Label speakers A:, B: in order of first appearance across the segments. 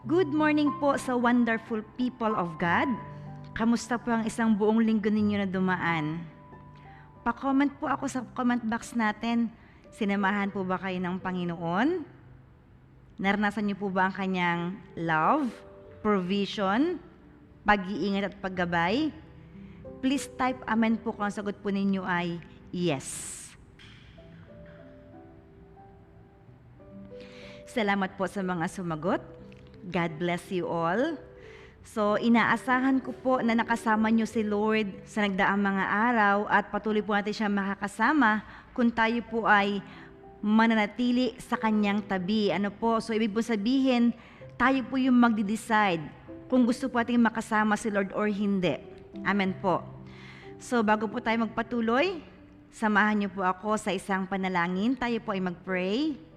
A: Good morning po sa wonderful people of God. Kamusta po ang isang buong linggo ninyo na dumaan? Pa-comment po ako sa comment box natin. Sinamahan po ba kayo ng Panginoon? Naranasan niyo po ba ang kanyang love, provision, pag-iingat at paggabay? Please type amen po kung ang sagot po ninyo ay yes. Salamat po sa mga sumagot. God bless you all. So, inaasahan ko po na nakasama nyo si Lord sa nagdaang mga araw at patuloy po natin siya makakasama kung tayo po ay mananatili sa kanyang tabi. Ano po? So, ibig po sabihin, tayo po yung magde-decide kung gusto po natin makasama si Lord or hindi. Amen po. So, bago po tayo magpatuloy, samahan niyo po ako sa isang panalangin. Tayo po ay mag-pray.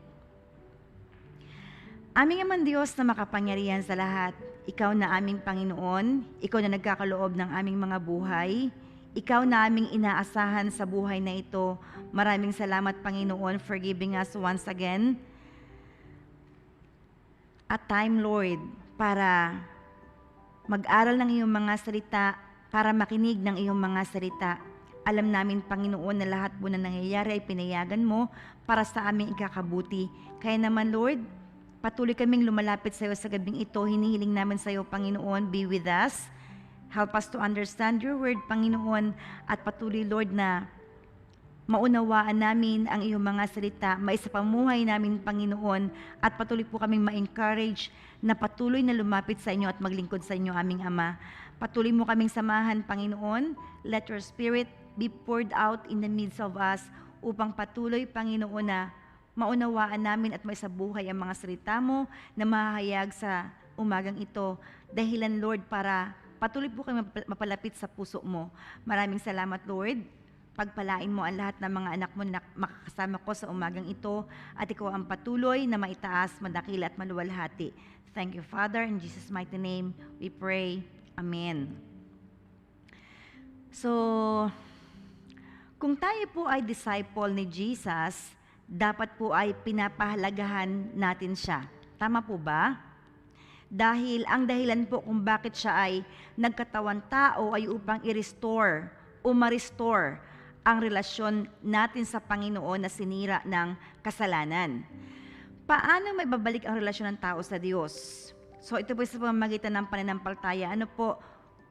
A: Aming Amang Diyos na makapangyarihan sa lahat, Ikaw na aming Panginoon, Ikaw na nagkakaloob ng aming mga buhay, Ikaw na aming inaasahan sa buhay na ito. Maraming salamat, Panginoon, for giving us once again a time, Lord, para mag-aral ng iyong mga salita, para makinig ng iyong mga salita. Alam namin, Panginoon, na lahat po na nangyayari ay pinayagan mo para sa aming ikakabuti. Kaya naman, Lord, patuloy kaming lumalapit sa iyo sa gabing ito. Hinihiling namin sa iyo, Panginoon, be with us. Help us to understand your word, Panginoon, at patuloy, Lord, na maunawaan namin ang iyong mga salita, maisapamuhay namin, Panginoon, at patuloy po kaming ma-encourage na patuloy na lumapit sa inyo at maglingkod sa inyo, aming Ama. Patuloy mo kaming samahan, Panginoon. Let your Spirit be poured out in the midst of us upang patuloy, Panginoon, na maunawaan namin at maisabuhay ang mga salita mo na mahahayag sa umagang ito. Dahilan, Lord, para patuloy po kayo mapalapit sa puso mo. Maraming salamat, Lord. Pagpalain mo ang lahat ng mga anak mo na makakasama ko sa umagang ito at ikaw ang patuloy na maitaas, madakila at maluwalhati. Thank you, Father. In Jesus' mighty name, we pray. Amen. So, kung tayo po ay disciple ni Jesus, dapat po ay pinapahalagahan natin siya. Tama po ba? Dahil ang dahilan po kung bakit siya ay nagkatawan tao ay upang i-restore o ma-restore ang relasyon natin sa Panginoon na sinira ng kasalanan. Paano may babalik ang relasyon ng tao sa Diyos? So ito po sa pamamagitan ng pananampalataya. Ano po?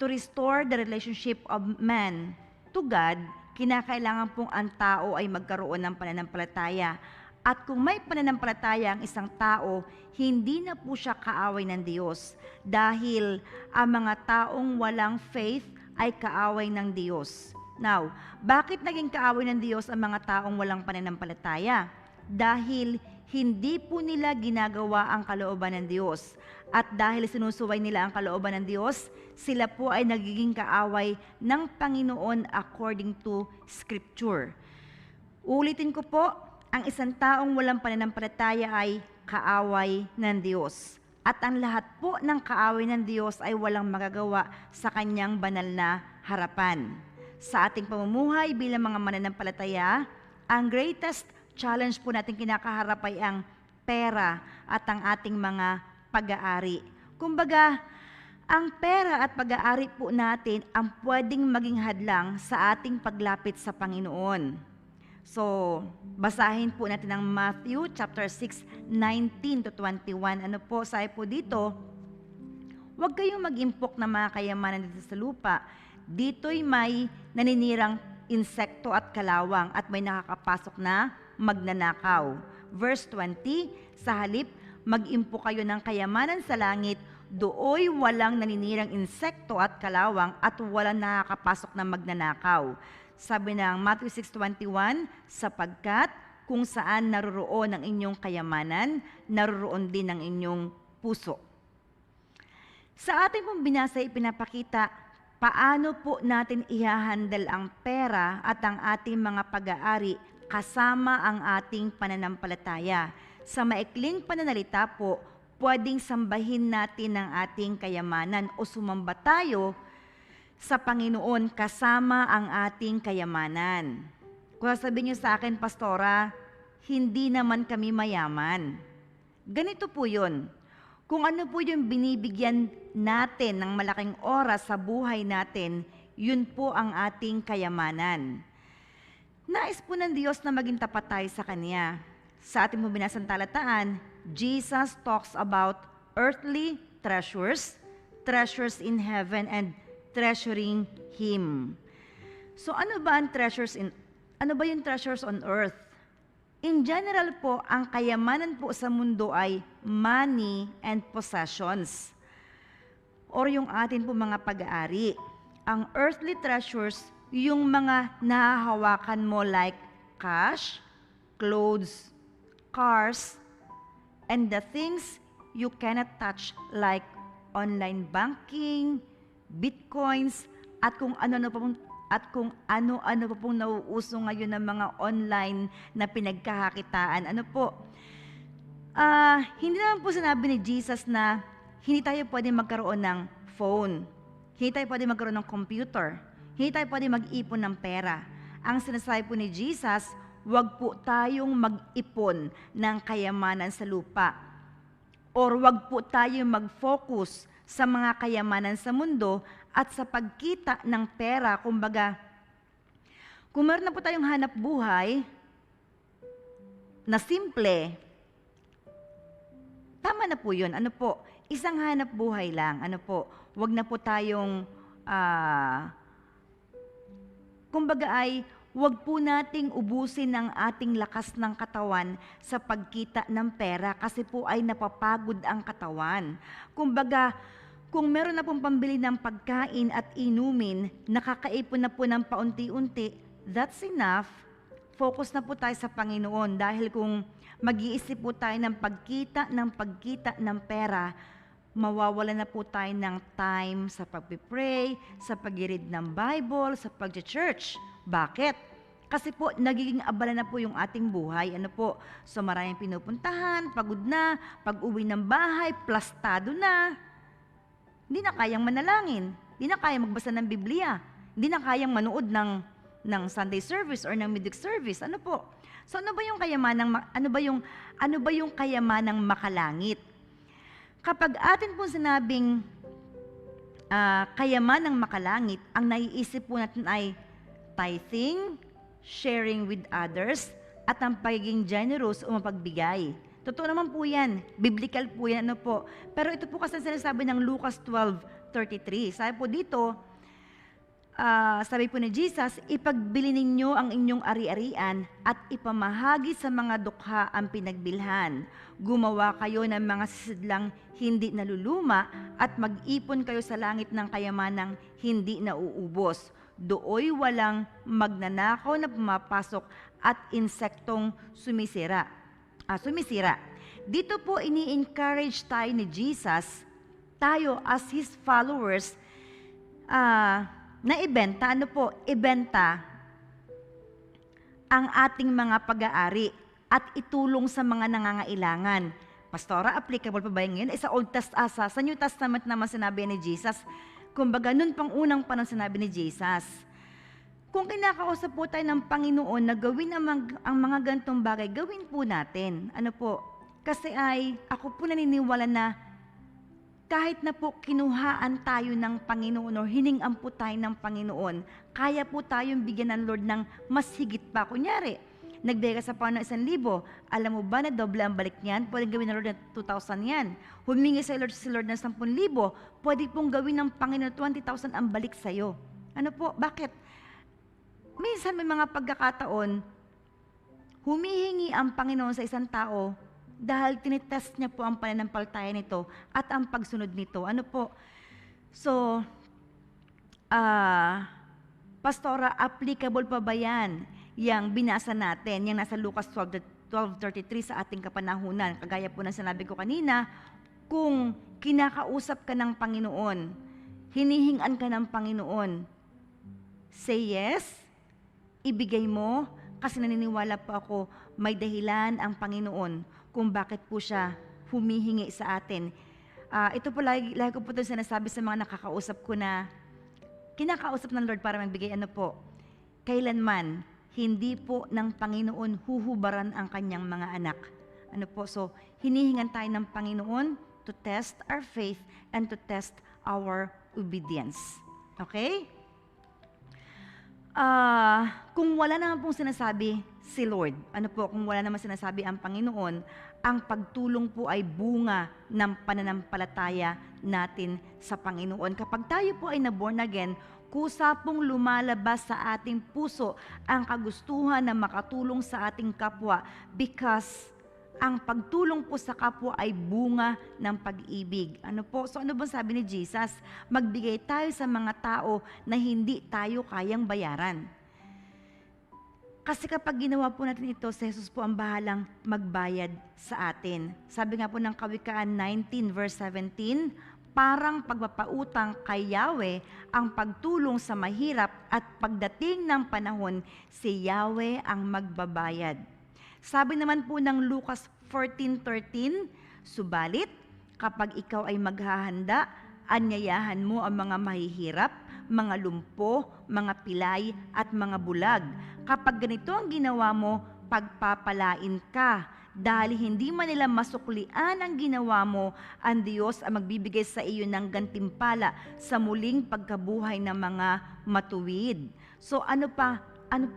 A: To restore the relationship of man to God, kinakailangan pong ang tao ay magkaroon ng pananampalataya. At kung may pananampalataya ang isang tao, hindi na po siya kaaway ng Diyos. Dahil ang mga taong walang faith ay kaaway ng Diyos. Now, bakit naging kaaway ng Diyos ang mga taong walang pananampalataya? Dahil hindi po nila ginagawa ang kalooban ng Diyos. At dahil sinusuway nila ang kalooban ng Diyos, sila po ay nagiging kaaway ng Panginoon according to Scripture. Ulitin ko po, ang isang taong walang pananampalataya ay kaaway ng Diyos. At ang lahat po ng kaaway ng Diyos ay walang magagawa sa kanyang banal na harapan. Sa ating pamumuhay bilang mga mananampalataya, ang greatest challenge po natin kinakaharap ay ang pera at ang ating mga pag-aari. Kumbaga, ang pera at pag-aari po natin ang pwedeng maging hadlang sa ating paglapit sa Panginoon. So, basahin po natin ang Matthew chapter 6, 19 to 21. Ano po, sabi po dito, huwag kayong mag-impok ng mga kayamanan dito sa lupa. Dito'y may naninirang insekto at kalawang at may nakakapasok na magnanakaw. Verse 20, sa halip, mag-impo kayo ng kayamanan sa langit, dooy walang naninirang insekto at kalawang at walang nakakapasok na magnanakaw. Sabi ng Matthew 6:21, sapagkat kung saan naroroon ang inyong kayamanan, naroroon din ang inyong puso. Sa ating pong binasa, ipinapakita paano po natin ihahandle ang pera at ang ating mga pag-aari kasama ang ating pananampalataya. Sa maikling pananalita po, pwedeng sambahin natin ang ating kayamanan o sumamba tayo sa Panginoon kasama ang ating kayamanan. Kung sabihin niyo sa akin, Pastora, hindi naman kami mayaman. Ganito po yun. Kung ano po yung binibigyan natin ng malaking oras sa buhay natin, yun po ang ating kayamanan. Nais po ng Diyos na maging tapat tayo sa Kanya. Sa ating binasang talataan, Jesus talks about earthly treasures, treasures in heaven, and treasuring Him. So ano ba yung treasures on earth? In general po, ang kayamanan po sa mundo ay money and possessions, or yung atin po mga pag-aari. Ang earthly treasures, yung mga nahahawakan mo like cash, clothes, cars, and the things you cannot touch like online banking, bitcoins, at kung ano-ano pa pong nauuso ngayon ng mga online na pinagkakakitaan. Ano po? Hindi naman po sinabi ni Jesus na hindi tayo pwede magkaroon ng phone, hindi tayo pwede magkaroon ng computer, hindi tayo pwede mag-ipon ng pera. Ang sinasabi po ni Jesus, wag po tayong mag-ipon ng kayamanan sa lupa, or wag po tayong mag-focus sa mga kayamanan sa mundo at sa pagkita ng pera. Kumbaga, kung meron na po tayong hanap buhay na simple, tama na po yun. Ano po? Isang hanap buhay lang. Ano po? Wag na po tayong, kumbaga ay, wag po nating ubusin ang ating lakas ng katawan sa pagkita ng pera kasi po ay napapagod ang katawan. Kumbaga, kung meron na pong pambili ng pagkain at inumin, nakakaipon na po ng paunti-unti, that's enough. Focus na po tayo sa Panginoon dahil kung mag-iisip po tayo ng pagkita ng pera, mawawala na po tayo ng time sa pag-pray, sa pag-read ng Bible, sa pag-church. Bakit? Kasi po, nagiging abala na po yung ating buhay. Ano po? So maraming pinupuntahan, pagod na, pag-uwi ng bahay, plastado na. Hindi na kayang manalangin, hindi na kayang magbasa ng Biblia, hindi na kayang manood ng Sunday service or ng midweek service. Ano po? So ano ba yung kayamanang makalangit? Kapag atin po sinabing kayamanang makalangit, ang naiisip po natin ay tithing, sharing with others, at ang pagiging generous o mapagbigay. Totoo naman po yan. Biblical po yan. Ano po? Pero ito po kasi sinasabi ng Lucas 12:33. Sabi po dito, sabi po ni Jesus, ipagbili ninyo ang inyong ari-arian at ipamahagi sa mga dukha ang pinagbilhan. Gumawa kayo ng mga sisidlang hindi naluluma at mag-ipon kayo sa langit ng kayamanang hindi nauubos. Dooy walang magnanakaw na pumapasok at insektong sumisira. Dito po ini-encourage tayo ni Jesus, tayo as His followers, na ibenta, ibenta ang ating mga pag-aari at itulong sa mga nangangailangan. Pastora, applicable pa ba yun? Sa sa New Testament naman sinabi ni Jesus, kumbaga nun pang unang panahon sinabi ni Jesus, kung kinakausap po tayo ng Panginoon na gawin ang mga ganitong bagay, gawin po natin. Ano po? Kasi ako po naniniwala na kahit na po kinuhaan tayo ng Panginoon o hiningan po tayo ng Panginoon, kaya po tayong bigyan ng Lord ng mas higit pa. Kunyari, nagbigay ka sa Panginoon 1,000, alam mo ba na doble ang balik niyan? Pwede gawin ng Lord ng 2,000 yan. Humingi sa Lord ng 10,000, pwede pong gawin ng Panginoon 20,000 ang balik sa'yo. Ano po? Bakit? Minsan may mga pagkakataon, humihingi ang Panginoon sa isang tao dahil tinitest niya po ang pananampalataya nito at ang pagsunod nito. Ano po? So, Pastora, applicable pa ba yan? Yang binasa natin, yung nasa Lucas 12:33 sa ating kapanahunan. Kagaya po ng sinabi ko kanina, kung kinakausap ka ng Panginoon, hinihingan ka ng Panginoon, say yes, ibigay mo, kasi naniniwala po ako may dahilan ang Panginoon kung bakit po siya humihingi sa atin. Ito po lagi ko po ito sinasabi sa mga nakakausap ko na kinakausap ng Lord para magbigay. Ano po, kailanman hindi po ng Panginoon huhubaran ang kanyang mga anak. Ano po, so hinihingan tayo ng Panginoon to test our faith and to test our obedience. Okay? Kung wala naman pong sinasabi si Lord, kung wala naman sinasabi ang Panginoon, ang pagtulong po ay bunga ng pananampalataya natin sa Panginoon. Kapag tayo po ay na-born again, kusa pong lumalabas sa ating puso ang kagustuhan na makatulong sa ating kapwa because ang pagtulong po sa kapwa ay bunga ng pag-ibig. So ano bang sabi ni Jesus? Magbigay tayo sa mga tao na hindi tayo kayang bayaran. Kasi kapag ginawa po natin ito, si Jesus po ang bahalang magbayad sa atin. Sabi nga po ng Kawikaan 19 verse 17, parang pagpapautang kay Yahweh ang pagtulong sa mahirap at pagdating ng panahon, si Yahweh ang magbabayad. Sabi naman po ng Lucas 14:13, subalit kapag ikaw ay maghahanda, anyayahan mo ang mga mahihirap, mga lumpo, mga pilay at mga bulag. Kapag ganito ang ginawa mo, pagpapalain ka. Dahil hindi man nila masuklian ang ginawa mo, ang Diyos ang magbibigay sa iyo ng gantimpala sa muling pagkabuhay ng mga matuwid. So ano pa ang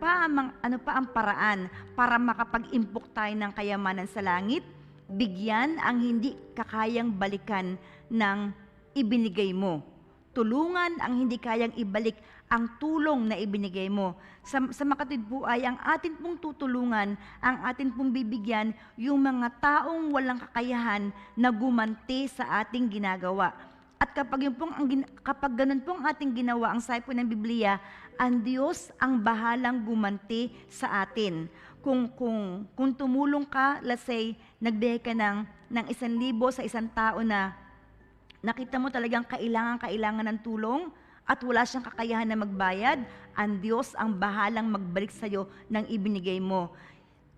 A: paraan para makapag-impok tayo ng kayamanan sa langit? Bigyan ang hindi kakayang balikan ng ibinigay mo. Tulungan ang hindi kayang ibalik ang tulong na ibinigay mo. Sa makatwid po ay ang atin pong tutulungan, ang atin pong bibigyan yung mga taong walang kakayahan na gumanti sa ating ginagawa. At kapag ganun pong ating ginawa, ang sabi po ng Biblia, ang Diyos ang bahalang gumanti sa atin. Kung tumulong ka, let's say, nagbigay ka ng 1,000 sa isang tao na nakita mo talagang kailangan ng tulong at wala siyang kakayahan na magbayad, ang Diyos ang bahalang magbalik sa iyo ng ibinigay mo.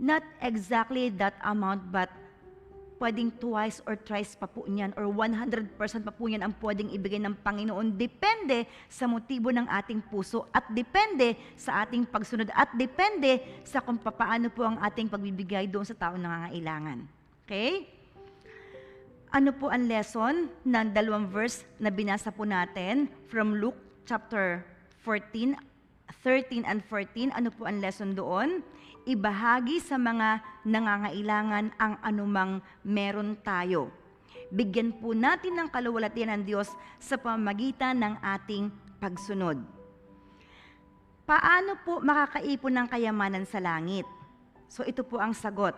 A: Not exactly that amount, but pwedeng twice or thrice pa po niyan or 100% pa po niyan ang pwedeng ibigay ng Panginoon. Depende sa motibo ng ating puso at depende sa ating pagsunod at depende sa kung paano po ang ating pagbibigay doon sa taong nangangailangan. Okay? Ano po ang lesson ng 2 verse na binasa po natin from Luke chapter 13 and 14? Ano po ang lesson doon? Ibahagi sa mga nangangailangan ang anumang meron tayo. Bigyan po natin ng kaluwalhatian ng Diyos sa pamamagitan ng ating pagsunod. Paano po makakaipon ng kayamanan sa langit? So ito po ang sagot.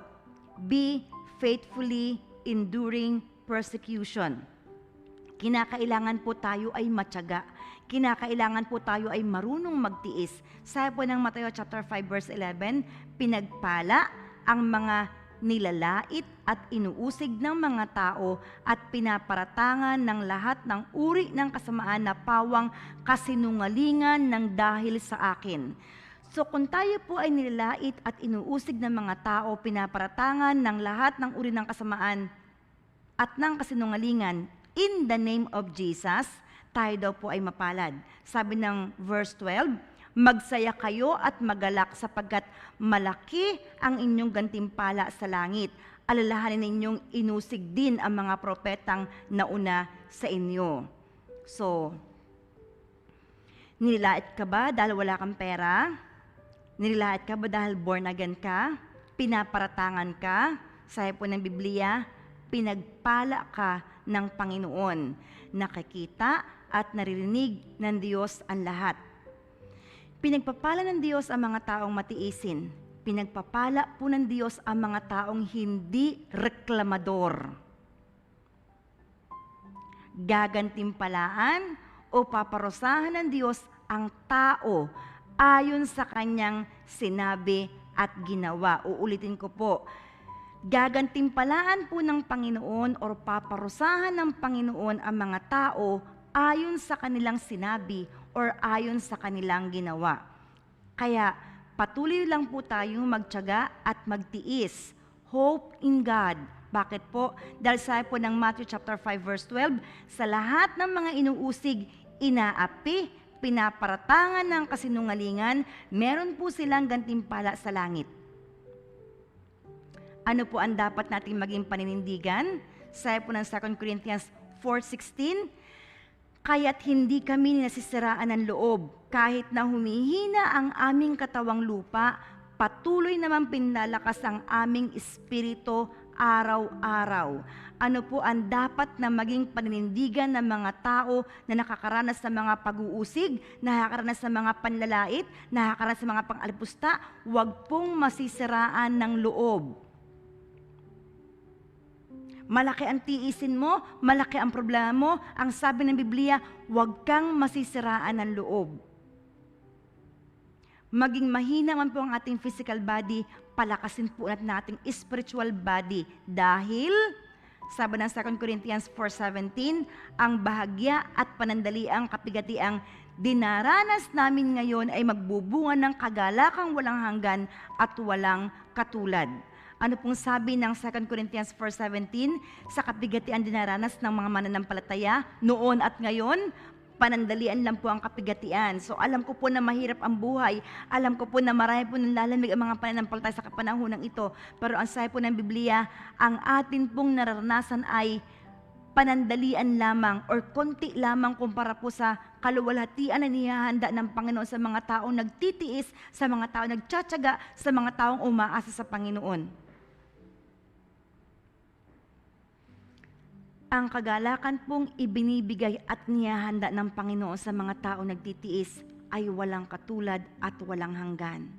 A: Be faithfully enduring persecution. Kinakailangan po tayo ay matyaga. Kinakailangan po tayo ay marunong magtiis. Sabi po ng Mateo chapter 5 verse 11, pinagpala ang mga nilalait at inuusig ng mga tao at pinaparatangan ng lahat ng uri ng kasamaan na pawang kasinungalingan ng dahil sa akin. So kung tayo po ay nilalait at inuusig ng mga tao, pinaparatangan ng lahat ng uri ng kasamaan at ng kasinungalingan in the name of Jesus, tayo daw po ay mapalad. Sabi ng verse 12, magsaya kayo at magalak sapagkat malaki ang inyong gantimpala sa langit. Alalahanin ninyong inusig din ang mga propetang nauna sa inyo. So, nilait ka ba dahil wala kang pera? Nilait ka ba dahil born again ka? Pinaparatangan ka? Sabi po ng Biblia, pinagpala ka ng Panginoon. Nakikita at naririnig ng Diyos ang lahat. Pinagpapala ng Diyos ang mga taong matiisin. Pinagpapala po ng Diyos ang mga taong hindi reklamador. Gagantimpalaan o paparusahan ng Diyos ang tao ayon sa kanyang sinabi at ginawa. Uulitin ko po. Gagantimpalaan po ng Panginoon o paparusahan ng Panginoon ang mga tao ayon sa kanilang sinabi or ayon sa kanilang ginawa. Kaya patuloy lang po tayong magtiyaga at magtiis. Hope in God. Bakit po? Dahil sabi po ng Matthew chapter 5 verse 12, sa lahat ng mga inuusig, inaapi, pinaparatangan ng kasinungalingan, meron po silang gantimpala sa langit. Ano po ang dapat nating maging paninindigan? Sabi po ng 2 Corinthians 4:16, kaya't hindi kami nasisiraan ng loob, kahit na humihina ang aming katawang lupa, patuloy naman pinlalakas ang aming espiritu araw-araw. Ano po ang dapat na maging paninindigan ng mga tao na nakakaranas ng mga pag-uusig, nakakaranas ng mga panlalait, nakakaranas ng mga pang-alipusta? Huwag pong masisiraan ng loob. Malaki ang tiisin mo, malaki ang problema mo. Ang sabi ng Biblia, huwag kang masisiraan ng loob. Maging mahina man po ang ating physical body, palakasin po natin ating spiritual body. Dahil, sabi ng 2 Corinthians 4:17, ang bahagya at panandaliang kapigatiang dinaranas namin ngayon ay magbubunga ng kagalakang walang hanggan at walang katulad. Ano pong sabi ng 2 Corinthians 4:17? Sa kapigatian dinaranas ng mga mananampalataya noon at ngayon, panandalian lang po ang kapigatian. So alam ko po na mahirap ang buhay. Alam ko po na marami po nalalamig ang mga pananampalataya sa kapanahonang ito. Pero ang sabi po ng Biblia, ang atin pong nararanasan ay panandalian lamang or konti lamang kumpara po sa kaluwalhatian na nihahanda ng Panginoon sa mga taong nagtitiis, sa mga taong nagtsatsaga, sa mga taong umaasa sa Panginoon. Ang kagalakan pong ibinibigay at niyahanda ng Panginoon sa mga tao nagtitiis ay walang katulad at walang hanggan.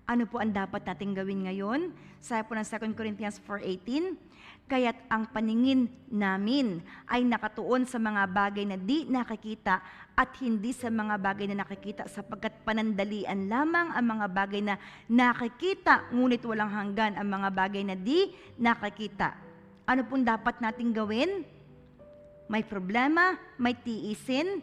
A: Ano po ang dapat nating gawin ngayon? Sabi po ng 2 Corinthians 4:18, kaya't ang paningin namin ay nakatuon sa mga bagay na di nakikita at hindi sa mga bagay na nakikita, sapagkat panandalian lamang ang mga bagay na nakikita, ngunit walang hanggan ang mga bagay na di nakikita. Ano pong dapat nating gawin? May problema, may tiisin,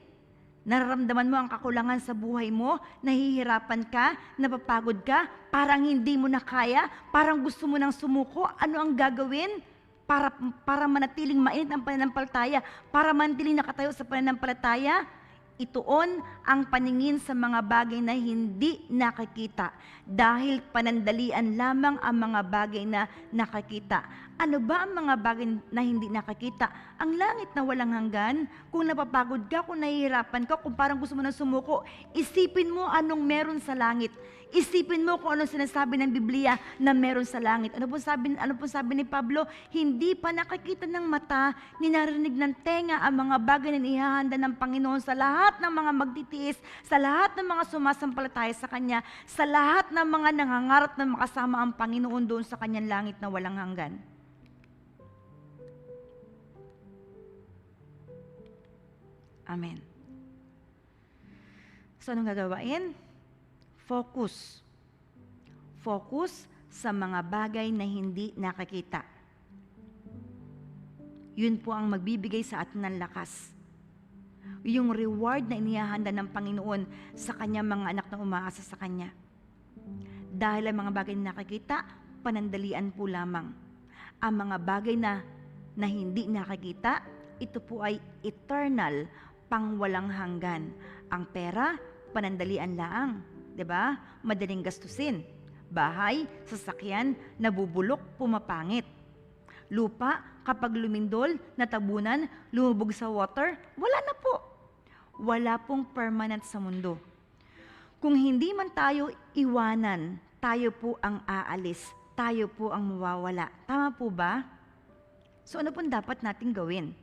A: nararamdaman mo ang kakulangan sa buhay mo, nahihirapan ka, napapagod ka, parang hindi mo na kaya, parang gusto mo nang sumuko. Ano ang gagawin? Para manatiling mainit ang pananampalataya, para manatiling nakatayo sa pananampalataya, ituon ang paningin sa mga bagay na hindi nakikita, dahil panandalian lamang ang mga bagay na nakikita. Ano ba ang mga bagay na hindi nakikita? Ang langit na walang hanggan. Kung napapagod ka, kung nahihirapan ka, kung parang gusto mo na sumuko, isipin mo anong meron sa langit. Isipin mo kung anong sinasabi ng Biblia na meron sa langit. Ano po sabi ni Pablo? Hindi pa nakikita ng mata, ni narinig ng tenga ang mga bagay na ihahanda ng Panginoon sa lahat ng mga magtitiis, sa lahat ng mga sumasampalataya sa Kanya, sa lahat ng mga nangangarap na makasama ang Panginoon doon sa Kanyang langit na walang hanggan. Amen. So, anong gagawain? Focus. Focus sa mga bagay na hindi nakikita. Yun po ang magbibigay sa atin ng lakas. Yung reward na inihahanda ng Panginoon sa Kanyang mga anak na umaasa sa Kanya. Dahil ang mga bagay na nakikita, panandalian po lamang. Ang mga bagay na hindi nakikita, ito po ay eternal, pang walang hanggan. Ang pera, panandalian laang. 'Di ba? Madaling gastusin. Bahay, sasakyan, nabubulok, pumapangit. Lupa, kapag lumindol, natabunan, lumubog sa water, wala na po. Wala pong permanent sa mundo. Kung hindi man tayo iwanan, tayo po ang aalis. Tayo po ang mawawala. Tama po ba? So ano pong dapat nating gawin?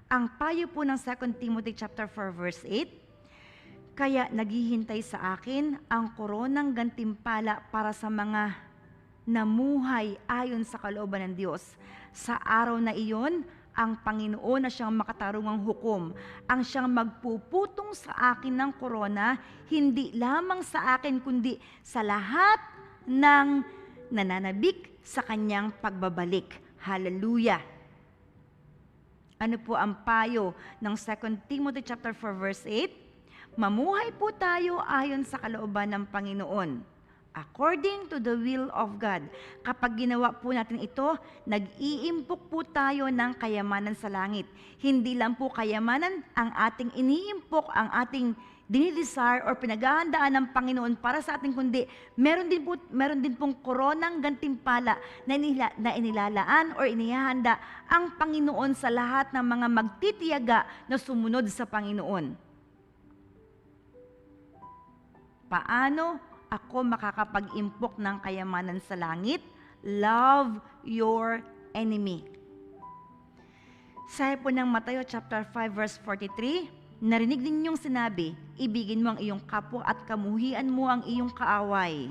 A: Ang payo po ng 2 Timothy chapter 4 verse 8, kaya naghihintay sa akin ang koronang gantimpala para sa mga namuhay ayon sa kalooban ng Diyos. Sa araw na iyon, ang Panginoon na siyang makatarungang hukom, ang siyang magpuputong sa akin ng korona, hindi lamang sa akin kundi sa lahat ng nananabik sa kanyang pagbabalik. Hallelujah! Ano po ang payo ng 2 Timothy chapter 4 verse 8? Mamuhay po tayo ayon sa kalooban ng Panginoon, according to the will of God. Kapag ginawa po natin ito, nag-iimpok po tayo ng kayamanan sa langit. Hindi lang po kayamanan ang ating iniimpok, ang ating dinidesire or pinaghahandaan ng Panginoon para sa atin, kundi meron din pong koronang gantimpala na inilalaan or inihahanda ang Panginoon sa lahat ng mga magtitiyaga na sumunod sa Panginoon. Paano ako makakapag-impok ng kayamanan sa langit? Love your enemy. Sabi po ng Mateo chapter 5 verse 43, narinig ninyong sinabi, ibigin mo ang iyong kapwa at kamuhian mo ang iyong kaaway.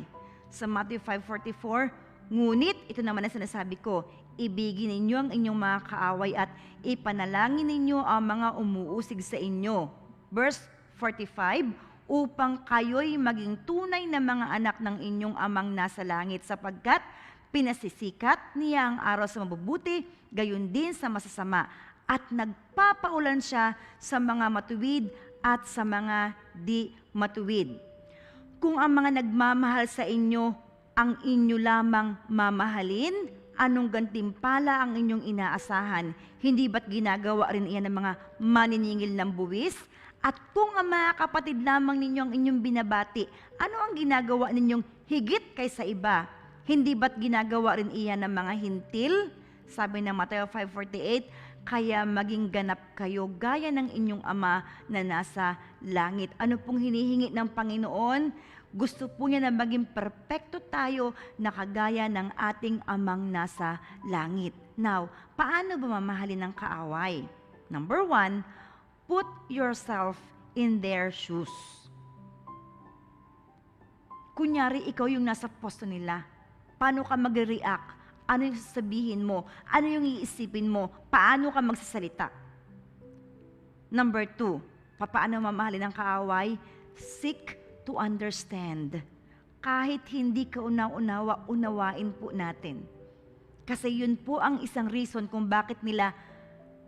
A: Sa Matthew 5:44, ngunit ito naman ang sinasabi ko, ibigin ninyo ang inyong mga kaaway at ipanalangin ninyo ang mga umuusig sa inyo. Verse 45, upang kayo'y maging tunay na mga anak ng inyong amang nasa langit, sapagkat pinasisikat niya ang araw sa mabubuti, gayon din sa masasama, at nagpapaulan siya sa mga matuwid at sa mga di matuwid. Kung ang mga nagmamahal sa inyo ang inyo lamang mamahalin, anong gantimpala ang inyong inaasahan? Hindi ba't ginagawa rin iyan ng mga maniningil ng buwis? At kung ang mga kapatid lamang ninyo ang inyong binabati, ano ang ginagawa ninyong higit kaysa iba? Hindi ba't ginagawa rin iyan ng mga hintil? Sabi ng Mateo 5:48, kaya maging ganap kayo gaya ng inyong Ama na nasa langit. Ano pong hinihingi ng Panginoon? Gusto po niya na maging perpekto tayo na kagaya ng ating Amang nasa langit. Now, paano ba mamahalin ng kaaway? Number 1, put yourself in their shoes. Kunyari, ikaw yung nasa posto nila. Paano ka mag-react? Ano yung sasabihin mo? Ano yung iisipin mo? Paano ka magsasalita? Number 2, paano mamahalin ng kaaway? Seek to understand. Kahit hindi ka unawa, unawain po natin. Kasi yun po ang isang reason kung bakit nila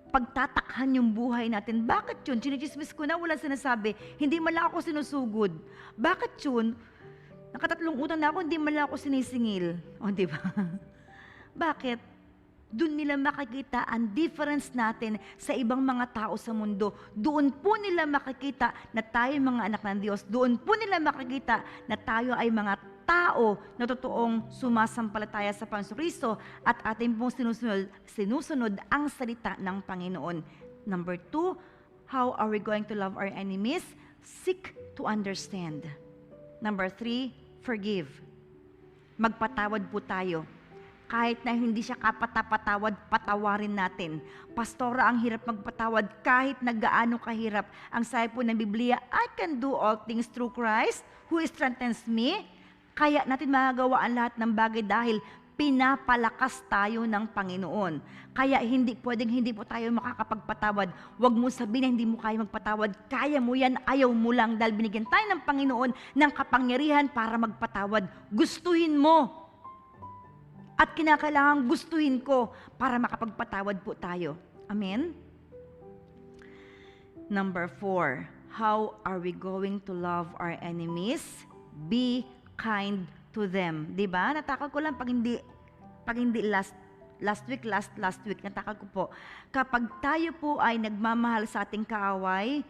A: pagtatakhan yung buhay natin. Bakit yun? Chinichismis ko na, wala sinasabi. Hindi man lang ako sinusugod. Bakit yun? Nakatatlong utang na ako, hindi man lang ako sinisingil. O, di ba? Bakit? Doon nila makikita ang difference natin sa ibang mga tao sa mundo. Doon po nila makikita na tayo mga anak ng Diyos. Doon po nila makikita na tayo ay mga tao na totoong sumasampalataya sa Panginoon Kristo at ating pong sinusunod ang salita ng Panginoon. Number 2, how are we going to love our enemies? Seek to understand. Number 3, forgive. Magpatawad po tayo. Kahit na hindi siya kapatapatawad, patawarin natin. Pastora, ang hirap magpatawad kahit na gaano kahirap. Ang sabi po ng Biblia, I can do all things through Christ who strengthens me. Kaya natin magagawa ang lahat ng bagay dahil pinapalakas tayo ng Panginoon. Kaya hindi po tayo makakapagpatawad. Huwag mo sabihin na hindi mo kaya magpatawad. Kaya mo yan, ayaw mo lang dahil binigyan tayo ng Panginoon ng kapangyarihan para magpatawad. Gustuhin mo. At kinakailangan gustuhin ko para makapagpatawad po tayo. Amen? Number 4, how are we going to love our enemies? Be kind to them. Diba? Natakal ko lang pag hindi last week, natakal ko po. Kapag tayo po ay nagmamahal sa ating kaaway,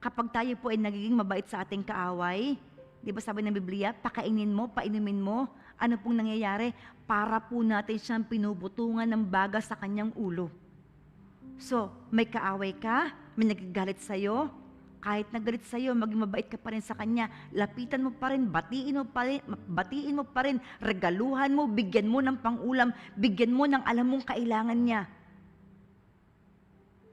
A: kapag tayo po ay nagiging mabait sa ating kaaway, di ba sabi ng Biblia, pakainin mo, painumin mo, ano pong nangyayari? Para po natin siyang pinubutungan ng baga sa kanyang ulo. So, may kaaway ka, may nagagalit sa'yo, kahit nagalit sa'yo, maging mabait ka pa rin sa kanya, lapitan mo pa rin, batiin mo pa rin, regaluhan mo, bigyan mo ng pang-ulam, bigyan mo ng alam mong kailangan niya.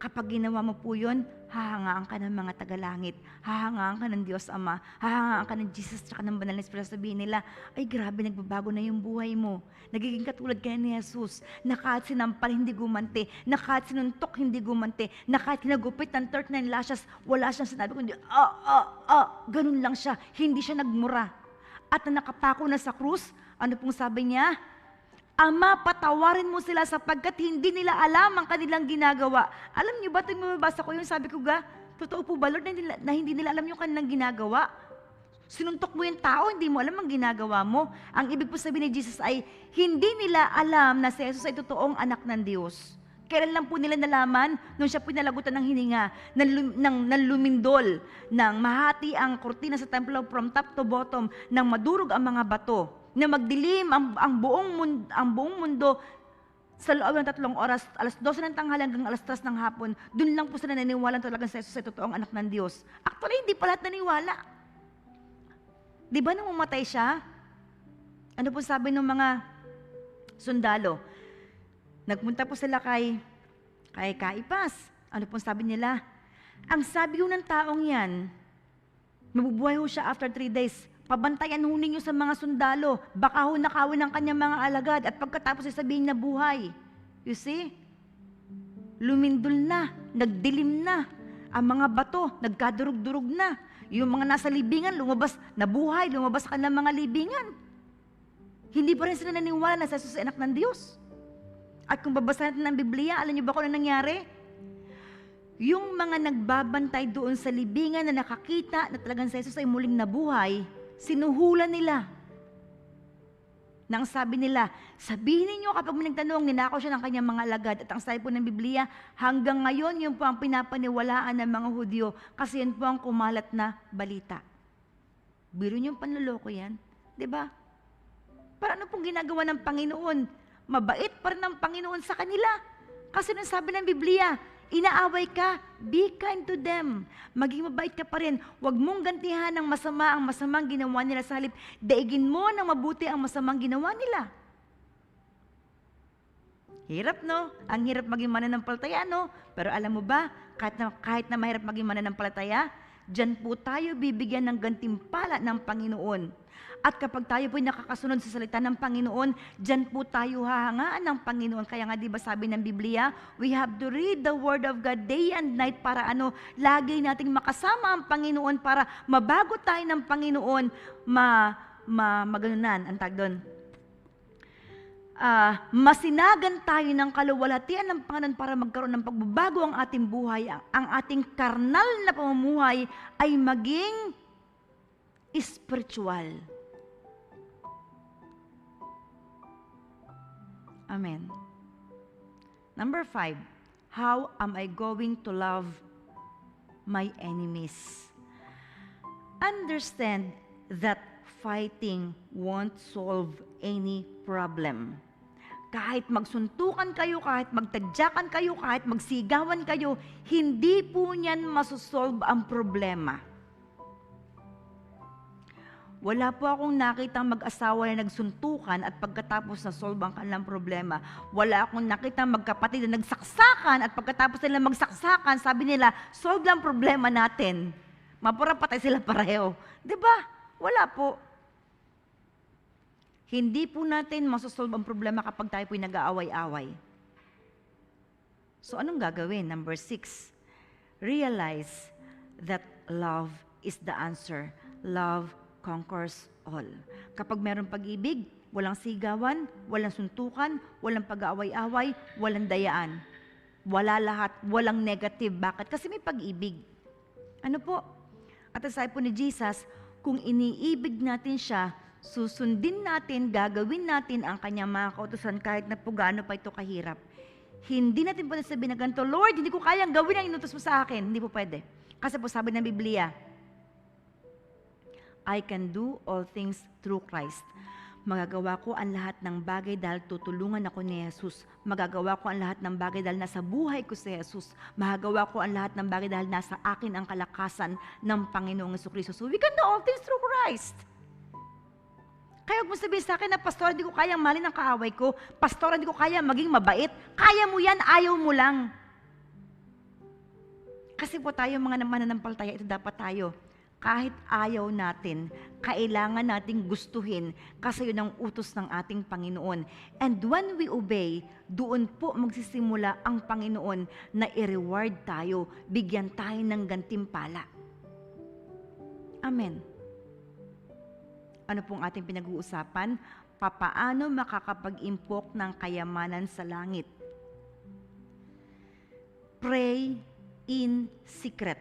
A: Kapag ginawa mo po yun, hahangaan ka ng mga tagalangit, hahangaan ka ng Diyos Ama, hahangaan ka ng Jesus at ng Banal na Espiritu. Sabihin nila, ay grabe, nagbabago na yung buhay mo. Nagiging katulad ka ni Jesus, na kahit sinampal hindi gumante, na kahit sinuntok hindi gumante, na kahit hinagupit ng 39 lashes, wala siyang sinabi kundi, ganun lang siya, hindi siya nagmura. At na nakapako na sa krus, ano pong sabi niya? Ama, patawarin mo sila sapagkat hindi nila alam ang kanilang ginagawa. Alam niyo ba, tuwing mababasa ko yung sabi ko, totoo po ba, Lord, na hindi nila alam yung kanilang ginagawa? Sinuntok mo yung tao, hindi mo alam ang ginagawa mo. Ang ibig po sabihin ni Jesus ay, hindi nila alam na si Jesus ay totoong anak ng Diyos. Kailan lang po nila nalaman? Nung siya po nalagutan ng hininga, nang lumindol, nang mahati ang kurtina sa templo from top to bottom, nang madurog ang mga bato, na magdilim ang buong mundo sa loob ng 3 oras, alas 12 ng tanghali hanggang alas 3 ng hapon. Doon lang po sila naniniwala talagang si Jesus ay totoong anak ng Diyos. Actually, hindi pa lahat naniwala. Di ba nung umatay siya? Ano po sabi ng mga sundalo? Nagpunta po sila kay Caiaphas. Ano po sabi nila? Ang sabi ho ng taong yan, mabubuhay ho siya after 3 days. Pabantayan ho ninyo sa mga sundalo. Baka ho nakawin ang kanyang mga alagad at pagkatapos ay sabihin na buhay. You see? Lumindol na, nagdilim na. Ang mga bato, nagkadurog-durog na. Yung mga nasa libingan, lumabas, nabuhay, lumabas ka ng mga libingan. Hindi pa rin sila naniwala na si Jesus ay anak ng Diyos. At kung babasahin natin ng Biblia, alam niyo ba kung ano nangyari? Yung mga nagbabantay doon sa libingan na nakakita na talagang si Jesus ay muling nabuhay, sinuhulan nila. Nang sabi nila, sabihin ninyo kapag may nagtanong, ninakaw siya ng kanyang mga alagad. At ang sabi po ng Biblia, hanggang ngayon yun po ang pinapaniwalaan ng mga Hudyo kasi yun po ang kumalat na balita. Biro niyong panloloko yan, di ba? Para ano pong ginagawa ng Panginoon? Mabait pa rin ang Panginoon sa kanila. Kasi nang sabi ng Biblia, inaaway ka, be kind to them. Maging mabait ka pa rin. Huwag mong gantihan ng masama ang masamang ginawa nila sa halip. Daigin mo ng mabuti ang masamang ginawa nila. Hirap, no? Ang hirap maging mananampalataya, no? Pero alam mo ba, kahit na mahirap maging mananampalataya, diyan po tayo bibigyan ng gantimpala ng Panginoon. At kapag tayo po'y nakakasunod sa salita ng Panginoon, diyan po tayo hahangaan ng Panginoon. Kaya nga, di ba sabi ng Biblia, we have to read the Word of God day and night para lagi nating makasama ang Panginoon para mabago tayo ng Panginoon, maganunan, ang tag doon. Masinagan tayo ng kaluwalhatian ng Panginoon para magkaroon ng pagbabago ang ating buhay. Ang ating karnal na pamumuhay ay maging spiritual. Amen. Number 5, how am I going to love my enemies? Understand that fighting won't solve any problem. Kahit magsuntukan kayo, kahit magtadyakan kayo, kahit magsigawan kayo, hindi po niyan masosolve ang problema. Wala po akong nakitang mag-asawa na nagsuntukan at pagkatapos na-solve ang kanilang problema. Wala akong nakitang magkapatid na nagsaksakan at pagkatapos nila magsaksakan, sabi nila, solve lang problema natin. Mapura-patay sila pareho. Diba? Wala po. Hindi po natin masosolve ang problema kapag tayo po'y nag-aaway-away. So anong gagawin? Number 6, realize that love is the answer. Love conquers all. Kapag mayroong pag-ibig, walang sigawan, walang suntukan, walang pag-aaway-away, walang dayaan. Wala lahat, walang negative. Bakit? Kasi may pag-ibig. Ano po? At sabi po ni Jesus, kung iniibig natin siya, susundin natin, gagawin natin ang kanyang mga kautusan kahit na po gaano pa ito kahirap. Hindi natin pwede sabihin na ganito, Lord, hindi ko kayang gawin ang inutos mo sa akin. Hindi po pwede. Kasi po sabi ng Biblia, I can do all things through Christ. Magagawa ko ang lahat ng bagay dahil tutulungan ako ni Jesus. Magagawa ko ang lahat ng bagay dahil nasa buhay ko si Jesus. Magagawa ko ang lahat ng bagay dahil nasa akin ang kalakasan ng Panginoong Jesucristo. So we can do all things through Christ. Kaya huwag mo sabihin sa akin na, Pastor, hindi ko kayang mahalin ang kaaway ko. Pastor, hindi ko kaya maging mabait. Kaya mo yan, ayaw mo lang. Kasi po tayo mga mananampalataya, ito dapat tayo. Kahit ayaw natin, kailangan nating gustuhin kasi yun ang utos ng ating Panginoon. And when we obey, doon po magsisimula ang Panginoon na i-reward tayo, bigyan tayo ng gantimpala. Amen. Ano pong ating pinag-uusapan? Papaano makakapag-impok ng kayamanan sa langit? Pray in secret.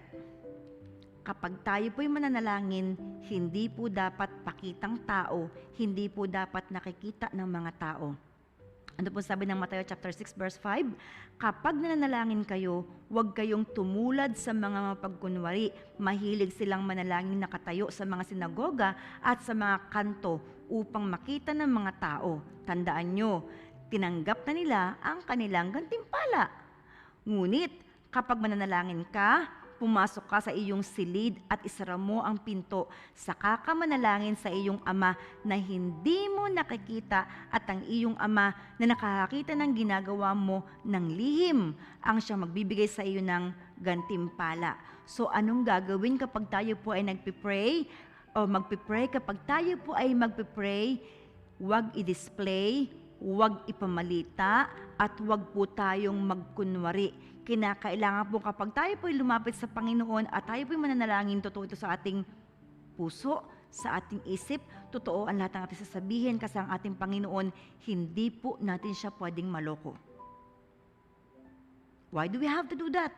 A: Kapag tayo po'y mananalangin, hindi po dapat pakitang tao, hindi po dapat nakikita ng mga tao. Ano po sabi ng Mateo chapter 6 verse 5? Kapag nananalangin kayo, huwag kayong tumulad sa mga mapagkunwari. Mahilig silang manalangin nakatayo sa mga sinagoga at sa mga kanto upang makita ng mga tao. Tandaan nyo, tinanggap na nila ang kanilang gantimpala. Ngunit kapag mananalangin ka, pumasok ka sa iyong silid at isara mo ang pinto, saka ka manalangin sa iyong ama na hindi mo nakikita at ang iyong ama na nakakakita ng ginagawa mo ng lihim ang siyang magbibigay sa iyo ng gantimpala. So anong gagawin kapag tayo po ay nagpipray o magpipray? Kapag tayo po ay magpipray, huwag i-display, huwag ipamalita, at huwag po tayong magkunwari. Kinakailangan po kapag tayo po'y lumapit sa Panginoon at tayo po'y mananalangin, totoo ito sa ating puso, sa ating isip, totoo ang lahat ng ating sasabihin kasi ang ating Panginoon, hindi po natin siya pwedeng maloko. Why do we have to do that?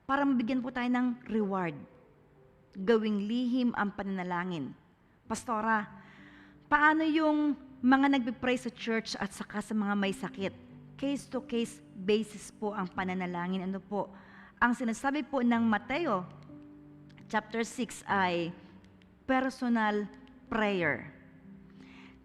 A: Para mabigyan po tayo ng reward. Gawing lihim ang pananalangin. Pastora, paano yung mga nagpipray sa church at saka sa mga may sakit? Case-to-case basis po ang pananalangin. Ano po? Ang sinasabi po ng Mateo, chapter 6 ay personal prayer.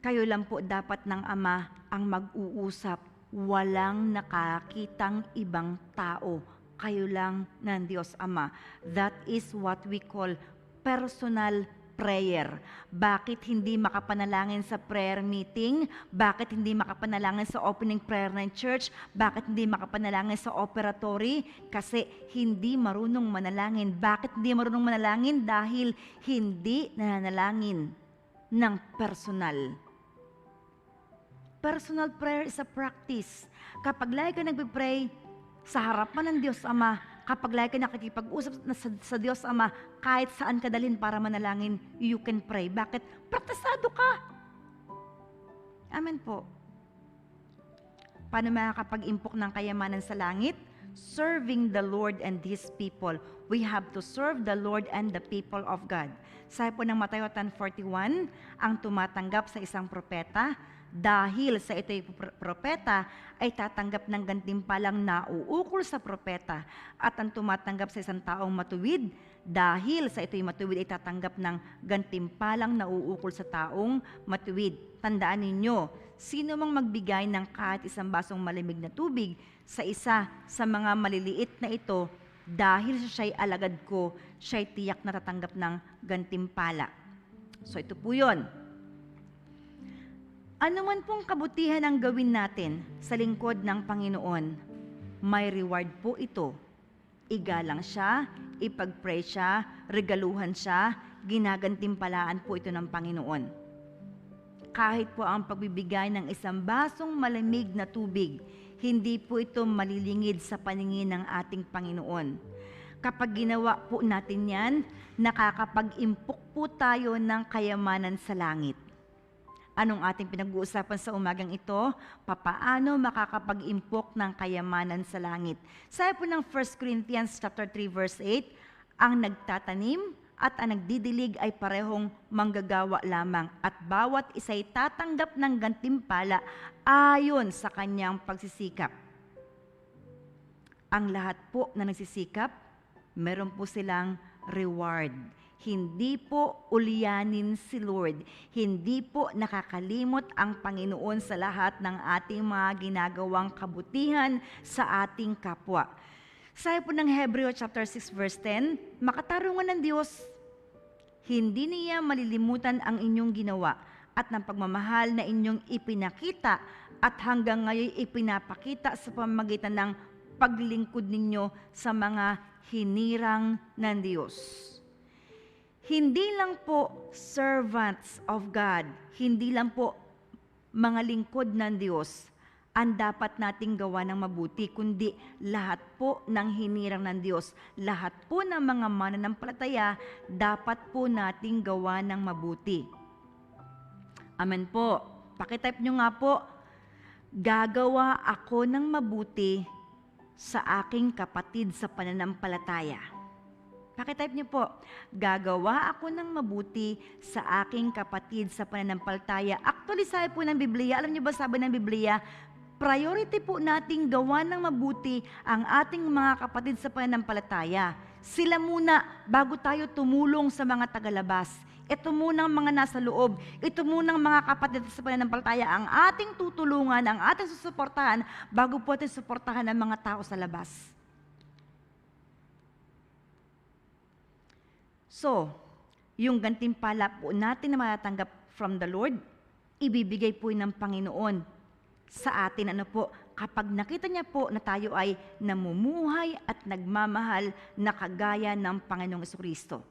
A: Kayo lang po dapat ng Ama ang mag-uusap. Walang nakakitang ibang tao. Kayo lang ng Diyos Ama. That is what we call personal prayer. Bakit hindi makapanalangin sa prayer meeting? Bakit hindi makapanalangin sa opening prayer ng church? Bakit hindi makapanalangin sa operatory? Kasi hindi marunong manalangin. Bakit hindi marunong manalangin? Dahil hindi nananalangin ng personal. Personal prayer is a practice. Kapag lagi ka nagpipray sa harapan ng Diyos Ama, kapag lagi ka nakikipag-usap sa Diyos Ama, kahit saan ka dalhin para manalangin, you can pray. Bakit? Praktisado ka. Amen po. Paano makakapag-impok ng kayamanan sa langit? Serving the Lord and His people. We have to serve the Lord and the people of God. Sabi po ng Mateo 10:41, ang tumatanggap sa isang propeta, dahil sa ito'y propeta, ay tatanggap ng gantimpalang nauukol sa propeta. At ang tumatanggap sa isang taong matuwid, dahil sa ito'y matuwid, ay tatanggap ng gantimpalang nauukol sa taong matuwid. Tandaan ninyo, sino mang magbigay ng kahit isang basong malamig na tubig sa isa sa mga maliliit na ito, dahil siya'y alagad ko, siya'y tiyak na tatanggap ng gantimpala. So ito po yun. Ano man pong kabutihan ang gawin natin sa lingkod ng Panginoon, may reward po ito. Igalang siya, ipag-pray siya, regaluhan siya, ginagantimpalaan po ito ng Panginoon. Kahit po ang pagbibigay ng isang basong malamig na tubig, hindi po ito malilingid sa paningin ng ating Panginoon. Kapag ginawa po natin yan, nakakapag-impok po tayo ng kayamanan sa langit. Anong ating pinag-uusapan sa umagang ito? Papaano makakapag-impok ng kayamanan sa langit? Sabi po ng 1 Corinthians chapter 3 verse 8, ang nagtatanim at ang nagdidilig ay parehong manggagawa lamang at bawat isa'y tatanggap ng gantimpala ayon sa kanyang pagsisikap. Ang lahat po na nagsisikap, meron po silang reward. Hindi po ulyanin si Lord. Hindi po nakakalimot ang Panginoon sa lahat ng ating mga ginagawang kabutihan sa ating kapwa. Sabi po ng Hebreo chapter 6 verse 10, makatarungan ng Diyos, hindi niya malilimutan ang inyong ginawa at ng pagmamahal na inyong ipinakita at hanggang ngayon ipinapakita sa pamamagitan ng paglingkod ninyo sa mga hinirang ng Diyos. Hindi lang po servants of God, hindi lang po mga lingkod ng Diyos ang dapat nating gawa ng mabuti, kundi lahat po ng hinirang ng Diyos, lahat po ng mga mananampalataya, dapat po nating gawa ng mabuti. Amen po. Pakitype nyo nga po, gagawa ako ng mabuti sa aking kapatid sa pananampalataya. Pakitype niyo po, gagawa ako ng mabuti sa aking kapatid sa pananampalataya. Actually, sabi po ng Biblia, alam niyo ba sabi ng Biblia, Priority po nating gawa ng mabuti ang ating mga kapatid sa pananampalataya. Sila muna bago tayo tumulong sa mga tagalabas. Ito munang mga nasa loob, ito munang mga kapatid sa pananampalataya ang ating tutulungan, ang ating susuportahan bago po ating suportahan ang mga tao sa labas. So, yung gantimpala po natin na matatanggap from the Lord, ibibigay po ng Panginoon sa atin, kapag nakita niya po na tayo ay namumuhay at nagmamahal na kagaya ng Panginoong Jesucristo.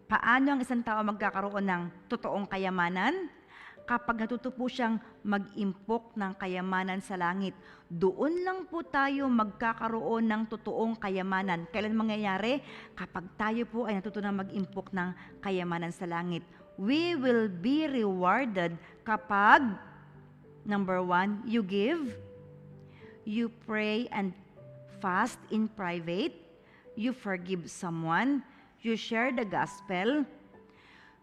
A: Paano ang isang tao magkakaroon ng totoong kayamanan? Kapag natuto po siyang mag-impok ng kayamanan sa langit. Doon lang po tayo magkakaroon ng totoong kayamanan. Kailan mangyayari? Kapag tayo po ay natuto na mag-impok ng kayamanan sa langit. We will be rewarded kapag number 1, you give, you pray and fast in private, you forgive someone, you share the gospel,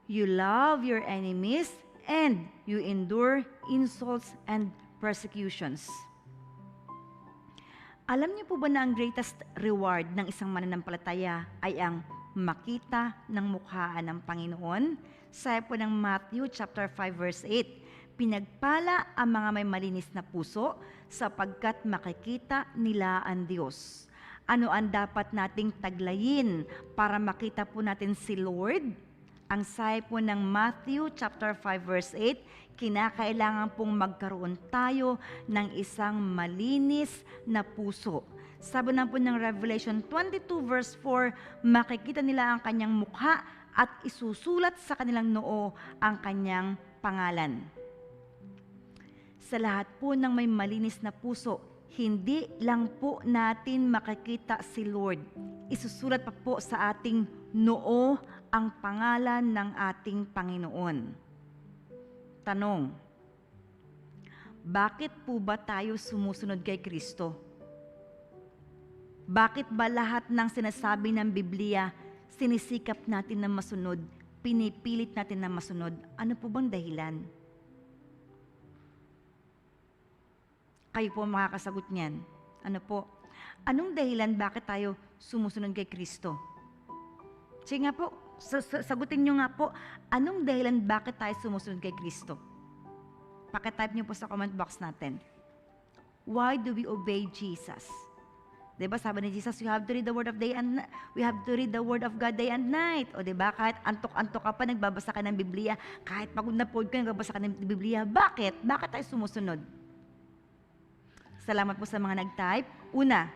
A: you love your enemies, and you endure insults and persecutions. Alam niyo po ba na ang greatest reward ng isang mananampalataya ay ang makita ng mukhaan ng Panginoon? Sabi po ng Matthew chapter 5 verse 8, pinagpala ang mga may malinis na puso sapagkat makikita nila ang Diyos. Ano ang dapat nating taglayin para makita po natin si Lord? Ang sabi po ng Matthew chapter 5 verse 8, kinakailangan pong magkaroon tayo ng isang malinis na puso. Sabi na po ng Revelation 22 verse 4, makikita nila ang kanyang mukha at isusulat sa kanilang noo ang kanyang pangalan. Sa lahat po ng may malinis na puso, hindi lang po natin makikita si Lord. Isusulat pa po sa ating noo ang pangalan ng ating Panginoon. Tanong, bakit po ba tayo sumusunod kay Kristo? Bakit ba lahat ng sinasabi ng Biblia, sinisikap natin na masunod, pinipilit natin na masunod? Ano po bang dahilan? Kayo po makakasagot niyan. Ano po? Anong dahilan bakit tayo sumusunod kay Kristo? Sige nga po, sagutin nyo nga po, anong dahilan bakit tayo sumusunod kay Kristo? Pakitype nyo po sa comment box natin. Why do we obey Jesus? Diba sabi ni Jesus, we have to read the word of God day and night. O diba, kahit antok-antok ka pa, nagbabasa ka ng Biblia, kahit pagod na pagod ka, nagbabasa ka ng Biblia. Bakit? Bakit tayo sumusunod? Salamat po sa mga nag-type. Una,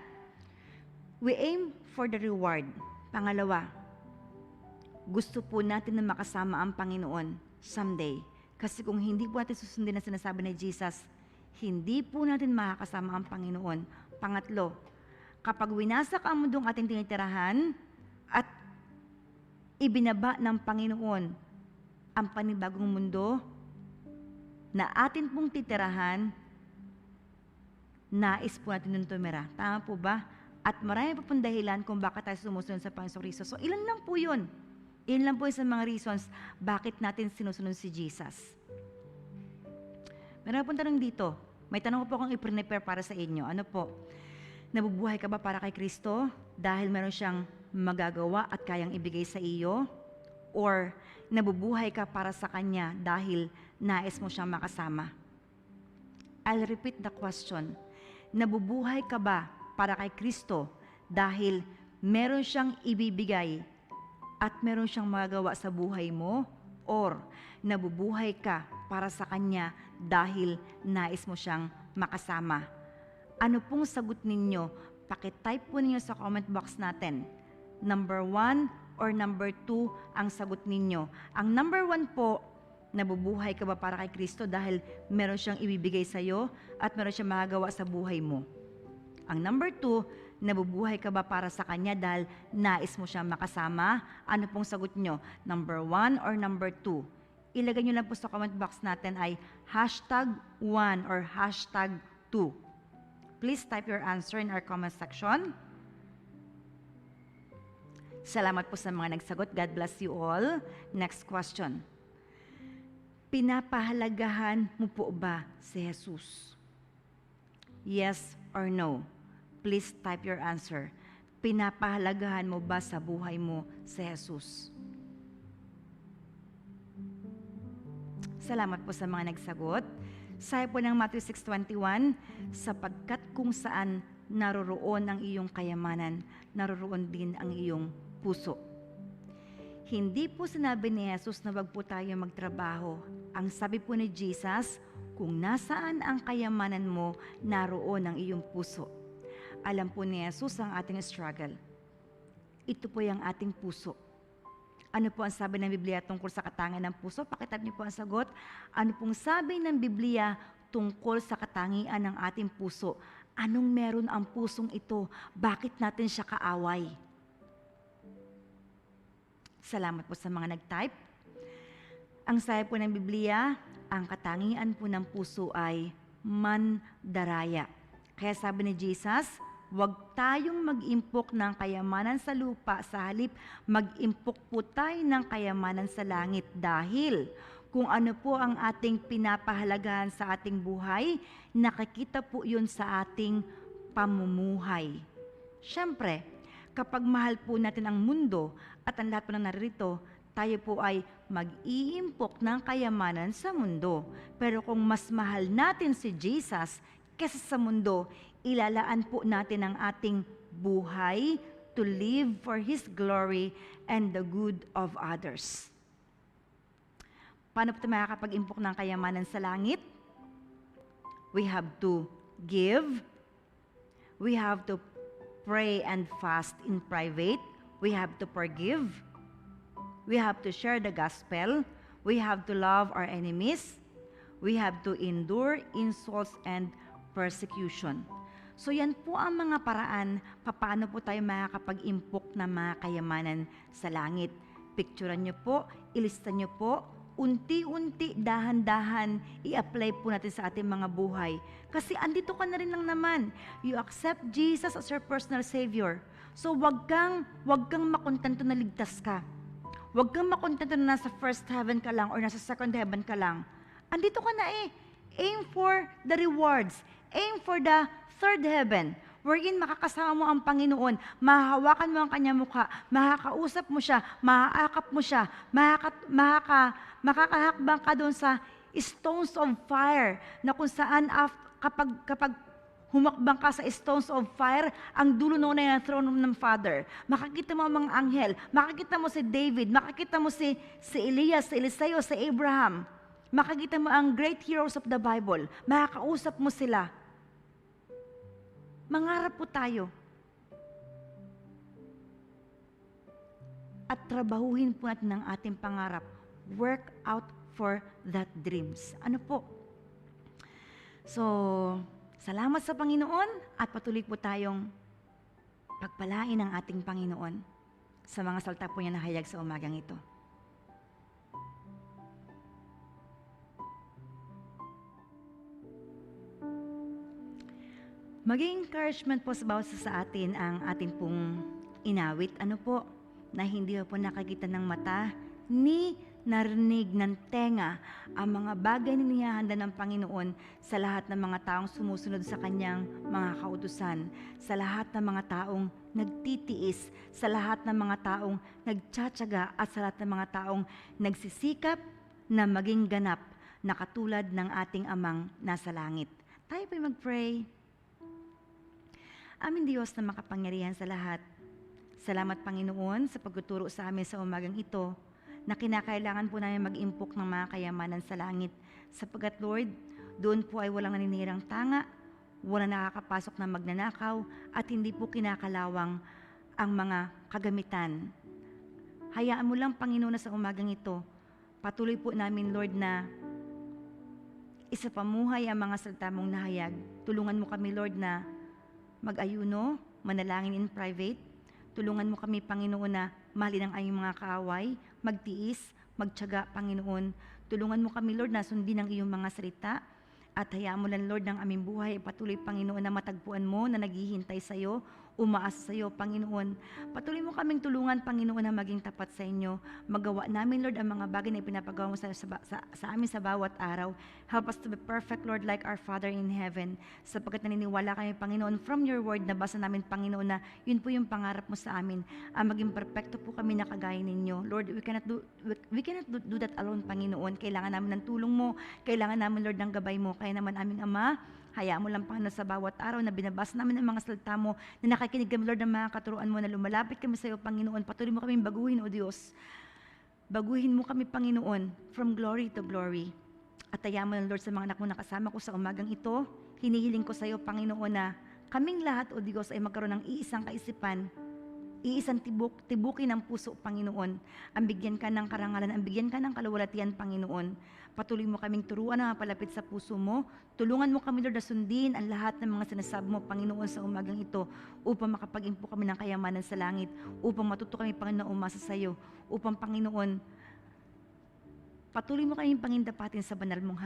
A: we aim for the reward. Pangalawa, gusto po natin na makasama ang Panginoon someday. Kasi kung hindi po natin susundin ang sinasabi ni Jesus, hindi po natin makakasama ang Panginoon. Pangatlo, kapag winasak ang mundong ating tinitirahan at ibinaba ng Panginoon ang panibagong mundo na atin pong titirahan, nais po natin nun tumira. Tama po ba? At marami po pong dahilan kung bakit tayo sumusunod sa Panginoong Kristo. So, ilan lang po yun. Ilan lang po yung sa mga reasons bakit natin sinusunod si Jesus. Meron pong tanong dito. May tanong ko po akong i-prepare para sa inyo. Ano po? Nabubuhay ka ba para kay Kristo dahil meron siyang magagawa at kayang ibigay sa iyo? Or nabubuhay ka para sa Kanya dahil nais mo siyang makasama? I'll repeat the question. Nabubuhay ka ba para kay Kristo dahil meron siyang ibibigay at meron siyang magagawa sa buhay mo? Or nabubuhay ka para sa Kanya dahil nais mo siyang makasama? Ano pong sagot ninyo? Pakitype po ninyo sa comment box natin. Number 1 or number 2 ang sagot ninyo. Ang number 1 po, nabubuhay ka ba para kay Kristo dahil meron siyang ibibigay sa iyo at meron siyang magagawa sa buhay mo? Ang number 2, nabubuhay ka ba para sa Kanya dahil nais mo siyang makasama? Ano pong sagot nyo? Number 1 or number 2? Ilagay nyo lang po sa comment box natin ay #1 or #2. Please type your answer in our comment section. Salamat po sa mga nagsagot. God bless you all. Next question. Pinapahalagahan mo po ba si Jesus? Yes or no? Please type your answer. Pinapahalagahan mo ba sa buhay mo si Jesus? Salamat po sa mga nagsagot. Sabi po ng Matthew 6:21, sapagkat kung saan naroroon ang iyong kayamanan, naroroon din ang iyong puso. Hindi po sinabi ni Jesus na wag po tayo magtrabaho. Ang sabi po ni Jesus, kung nasaan ang kayamanan mo, naroon ang iyong puso. Alam po ni Jesus ang ating struggle. Ito po yung ating puso. Ano po ang sabi ng Biblia tungkol sa katangian ng puso? Pakitab niyo po ang sagot. Ano pong sabi ng Biblia tungkol sa katangian ng ating puso? Anong meron ang pusong ito? Bakit natin siya kaaway? Salamat po sa mga nag-type. Ang sabi po ng Biblia, ang katangian po ng puso ay mandaraya. Kaya sabi ni Jesus, huwag tayong mag-impok ng kayamanan sa lupa, sa halip mag-impok po tayo ng kayamanan sa langit dahil kung ano po ang ating pinapahalagahan sa ating buhay, nakikita po yun sa ating pamumuhay. Siyempre, kapag mahal po natin ang mundo at ang lahat po ng naririto, tayo po ay mag-iimpok ng kayamanan sa mundo. Pero kung mas mahal natin si Jesus kesa sa mundo, ilalaan po natin ang ating buhay to live for His glory and the good of others. Paano po tayo makakapag-impok ng kayamanan sa langit? We have to give. We have to pray and fast in private. We have to forgive. We have to share the gospel. We have to love our enemies. We have to endure insults and persecution. So yan po ang mga paraan paano po tayo makakapag-impok ng mga kayamanan sa langit. Picturean nyo po, ilista nyo po, unti-unti, dahan-dahan, i-apply po natin sa ating mga buhay. Kasi andito ka na rin lang naman. You accept Jesus as your personal Savior. So wag kang makontento na ligtas ka. Wag kang makontento na nasa first heaven ka lang or nasa second heaven ka lang. Andito ka na eh. Aim for the rewards. Aim for the third heaven, wherein makakasama mo ang Panginoon, mahahawakan mo ang kanyang mukha, makakausap mo siya, maaakap mo siya, makakahakbang ka doon sa stones of fire, na kung saan kapag humakbang ka sa stones of fire, ang dulo noon ay ang throne room ng Father. Makakita mo ang mga anghel, makakita mo si David, makakita mo si Elias, si Eliseo, si Abraham, makakita mo ang great heroes of the Bible, makakausap mo sila. Mangarap po tayo. At trabahuhin po natin ang ating pangarap. Work out for that dreams. Ano po? So, salamat sa Panginoon at patuloy po tayong pagpalain ng ating Panginoon sa mga salita po niya na hayag sa umagang ito. Maging encouragement po sa bawat sa atin ang ating pong inawit. Ano po? Na hindi po nakakita ng mata, ni narinig ng tenga ang mga bagay na nihahanda ng Panginoon sa lahat ng mga taong sumusunod sa Kanyang mga kautusan, sa lahat ng mga taong nagtitiis, sa lahat ng mga taong nagtsatsaga at sa lahat ng mga taong nagsisikap na maging ganap na katulad ng ating Amang nasa langit. Tayo po'y mag-pray. Aming Diyos na makapangyarihan sa lahat. Salamat Panginoon sa pagtuturo sa amin sa umagang ito na kinakailangan po namin mag-impok ng mga kayamanan sa langit. Sapagkat Lord, doon po ay walang naninirang tanga, walang nakakapasok na magnanakaw, at hindi po kinakalawang ang mga kagamitan. Hayaan mo lang Panginoon na sa umagang ito, patuloy po namin Lord na isa pamuhay ang mga salita mong nahayag. Tulungan mo kami Lord na mag-ayuno, manalangin in private. Tulungan mo kami, Panginoon, na mahalin ang aming mga kaaway, magtiis, magtiyaga, Panginoon. Tulungan mo kami, Lord, na sundin ang iyong mga salita. At hayaan mo lang, Lord, ng aming buhay, patuloy, Panginoon, na matagpuan mo na naghihintay sa iyo umaasa sa iyo, Panginoon. Patuloy mo kaming tulungan, Panginoon, na maging tapat sa inyo. Magawa namin, Lord, ang mga bagay na ipinapagawa mo sa amin sa bawat araw. Help us to be perfect, Lord, like our Father in heaven. Sapagkat naniniwala kami, Panginoon, from your word, nabasa namin, Panginoon, na yun po yung pangarap mo sa amin. Maging perfecto po kami na kagaya ninyo. Lord, we cannot do that alone, Panginoon. Kailangan namin ng tulong mo. Kailangan namin, Lord, ng gabay mo. Kaya naman, aming Ama, hayaan mo lang, Panginoon, sa bawat araw na binabasa namin ang mga salita mo, na nakikinig kami, Lord, ng mga katuruan mo, na lumalapit kami sa iyo, Panginoon. Patuloy mo kaming baguhin, O Diyos. Baguhin mo kami, Panginoon, from glory to glory. At hayaan mo lang, Lord, sa mga anak mo na kasama ko sa umagang ito, hinihiling ko sa iyo, Panginoon, na kaming lahat, O Diyos, ay magkaroon ng iisang kaisipan, iisang tibukin ng puso, Panginoon. Ang bigyan ka ng karangalan, ang bigyan ka ng kaluwalhatian, Panginoon. Patuloy mo kaming turuan na mapalapit sa puso mo. Tulungan mo kami, Lord, na sundin ang lahat ng mga sinasabi mo, Panginoon, sa umagang ito, upang makapag-impo kami ng kayamanan sa langit, upang matuto kami, Panginoon, umasa sa iyo, upang, Panginoon, patuloy mo kaming pangindapatin sa banal mong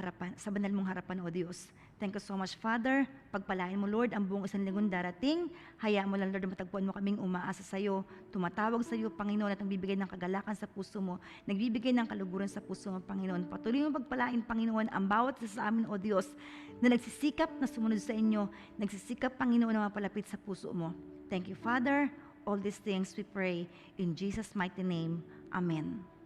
A: harapan, O Diyos. Thank you so much, Father. Pagpalain mo, Lord, ang buong isang linggong darating. Hayaan mo lang, Lord, matagpuan mo kaming umaasa sa iyo, tumatawag sa iyo, Panginoon, at nagbibigay ng kagalakan sa puso mo, nagbibigay ng kaluguran sa puso mo, Panginoon. Patuloy mo pagpalain, Panginoon, ang bawat isa sa amin, O Diyos, na nagsisikap na sumunod sa inyo, nagsisikap, Panginoon, na mapalapit sa puso mo. Thank you, Father. All these things we pray in Jesus' mighty name. Amen.